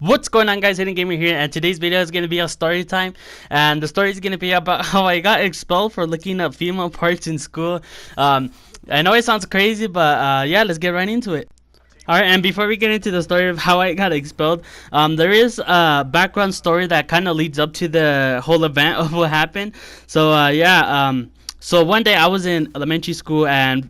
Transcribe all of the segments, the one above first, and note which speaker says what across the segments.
Speaker 1: What's going on, guys? Hidden Gamer here, and today's video is going to be a story time, and the story is going to be about how I got expelled for looking up female parts in school. I know it sounds crazy, but yeah, let's get right into it. Alright, and before we get into the story of how I got expelled, there is a background story that kind of leads up to the whole event of what happened. So one day I was in elementary school, and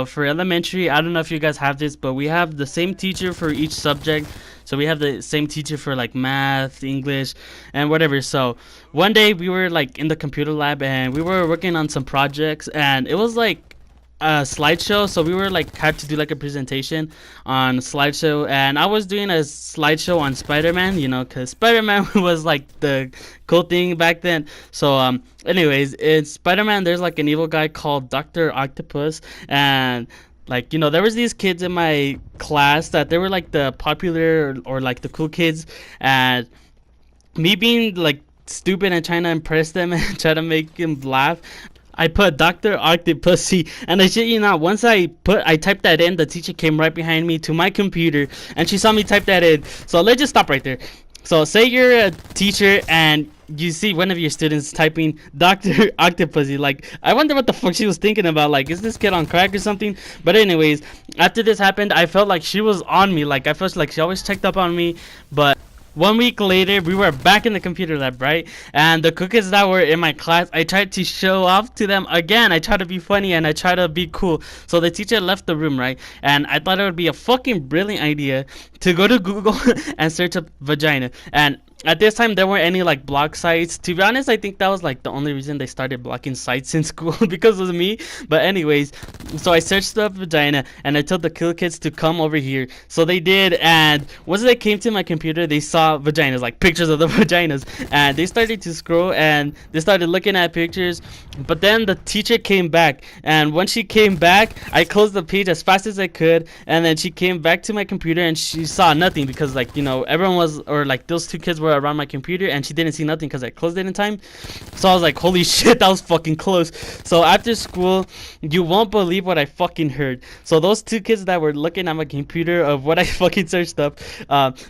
Speaker 1: for elementary, I don't know if you guys have this, but we have the same teacher for each subject. So we have the same teacher for like math, English, and whatever. So one day we were like in the computer lab, and we were working on some projects, and it was like a slideshow. So we were like had to do like a presentation on slideshow, and I was doing a slideshow on Spider-Man, because Spider-Man was like the cool thing back then. So anyways, in Spider-Man there's like an evil guy called Dr. Octopus, and there was these kids in my class that they were like the popular or like the cool kids, and me being like stupid and trying to impress them and try to make them laugh, I put Dr. Octopussy, and I shit you not, once I typed that in, the teacher came right behind me to my computer, and she saw me type that in. So let's just stop right there. So say you're a teacher and you see one of your students typing Dr. Octopussy. Like, I wonder what the fuck she was thinking about. Like, is this kid on crack or something? But anyways, after this happened, I felt like she was on me. Like, I felt like she always checked up on me. But 1 week later, we were back in the computer lab, right? And the kids that were in my class, I tried to show off to them again. I tried to be funny and I tried to be cool. So the teacher left the room, right? And I thought it would be a fucking brilliant idea to go to Google and search up vagina. And at this time, there weren't any like blog sites. To be honest, I think that was like the only reason they started blocking sites in school, because of me. But anyways, so I searched up vagina, and I told the cool kids to come over here. So they did, and once they came to my computer, they saw vaginas, like pictures of the vaginas, and they started to scroll and they started looking at pictures. But then the teacher came back, and when she came back, I closed the page as fast as I could, and then she came back to my computer and she saw nothing, because everyone was, or like those two kids were around my computer, and she didn't see nothing because I closed it in time. So I was like, holy shit, that was fucking close. So after school, you won't believe what I fucking heard. So those two kids that were looking at my computer of what I fucking searched up,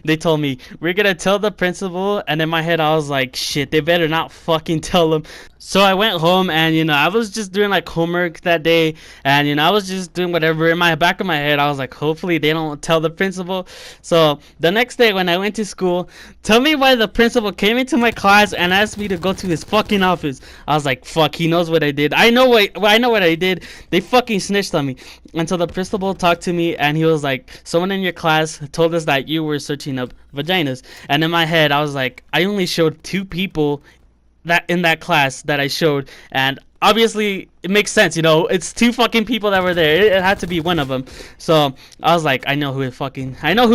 Speaker 1: they told me, we're gonna tell the principal. And in my head I was like, shit, they better not fucking tell them. So I went home, and I was just doing like homework that day, and I was just doing whatever. In my back of my head, I was like, hopefully they don't tell the principal. So the next day when I went to school, tell me why the principal came into my class and asked me to go to his fucking office. I was like, fuck, he knows what I did. I know what I did. They fucking snitched on me. And so the principal talked to me, and he was like, someone in your class told us that you were searching up vaginas. And in my head, I was like, I only showed 2 people that in that class that I showed, and obviously it makes sense, it's 2 fucking people that were there. It had to be one of them. So I was like, I know who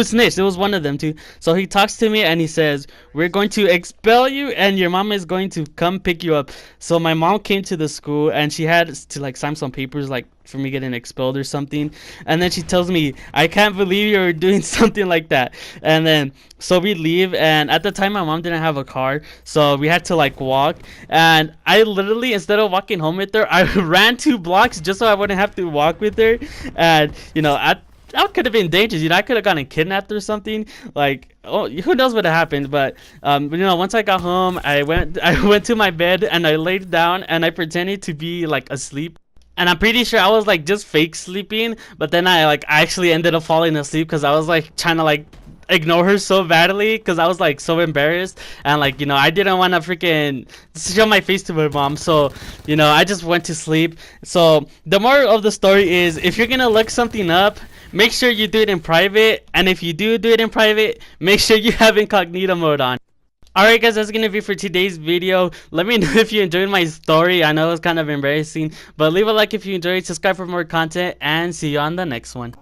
Speaker 1: snitched. It was one of them too. So he talks to me and he says, we're going to expel you, and your mom is going to come pick you up. So my mom came to the school, and she had to like sign some papers like for me getting expelled or something. And then she tells me, I can't believe you're doing something like that. And then so we leave, and at the time my mom didn't have a car, so we had to like walk. And I literally, instead of walking home with her, I ran 2 blocks just so I wouldn't have to walk with her. And that could have been dangerous. I could have gotten kidnapped or something. Like, oh, who knows what happened? But once I got home, I went to my bed, and I laid down, and I pretended to be like asleep. And I'm pretty sure I was like just fake sleeping, but then I like actually ended up falling asleep because I was like trying to like ignore her so badly, because I was like so embarrassed, and like I didn't want to freaking show my face to my mom. So I just went to sleep. So the moral of the story is, if you're gonna look something up, make sure you do it in private, and if you do it in private, make sure you have incognito mode on. Alright guys, that's gonna be for today's video. Let me know if you enjoyed my story. I know it's kind of embarrassing, but leave a like if you enjoyed, subscribe for more content, and see you on the next one.